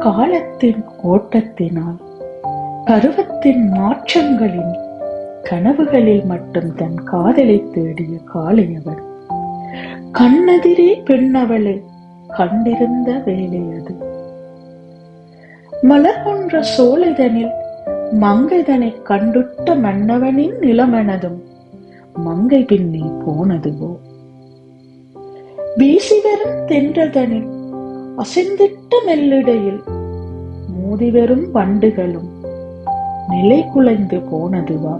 காலத்தின் ஓட்டத்தினால் பருவத்தின் மாற்றங்களின் கனவுகளில் மட்டும் தன் காதலை தேடிய காளையவர் கண்ணெதிரே பெண்ணவளை கண்டிருந்த வேலை அது. மலர் போன்ற சோலைதனில் மங்கைதனை கண்டுட்ட மன்னவனின் நிலமனதும் மங்கை பின்னே போனதுவோ. வீசி வரும் தென்றதனில் அசைந்திட்ட மெல்லிடையில் மோதி வரும் வண்டுகளும் நிலை குலைந்து போனதுவா.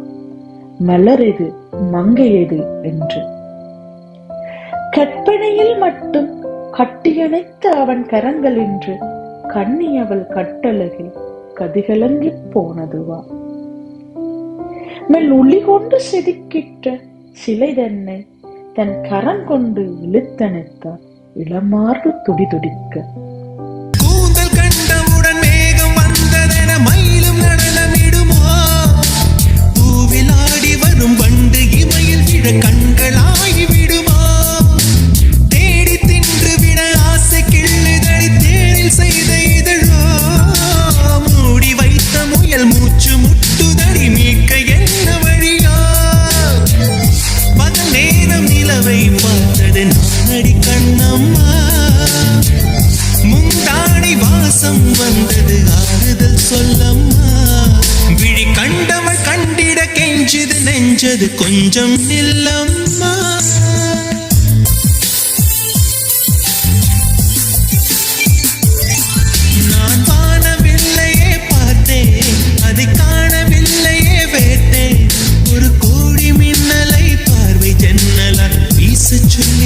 மலரெது மங்கையது என்று கற்பனையில் மட்டும் கட்டியணைத்த அவன் கரங்கள் என்று கண்ணியவள் கட்டழகில் கதிகலங்கி போனதுவா. மெல் உளி கொண்டு செதுக்கிட்ட சிலை தன்னை தன் கரம் கொண்டு இழுத்தணைத்தார் இளமார்பு துடிதுடிக்க. கூந்தல் கண்டவுடன் மேகம் வந்ததென மயிலும் நடனமிடுமோ. பூவில் ஆடி வரும் வண்டு இமையில் விட கண்களாகி விடுமோ. தேடி தின்று விட ஆசை கிள்ளுதடி தேனில் செய்த இதழோ. மூடி வைத்த முயல் மூச்சு முட்டுதடி மீட்க என்ன வழியோ. பகல் நேரம் நிலவை பார்த்தது நானடி கண்ணம்மா. முந்தாடி வாசம் வந்தது ஆறுதல் சொல்லம்மா. விழி கண்டவள் கண்டிட கெஞ்சது நெஞ்சது கொஞ்சம் நில்லம்மா.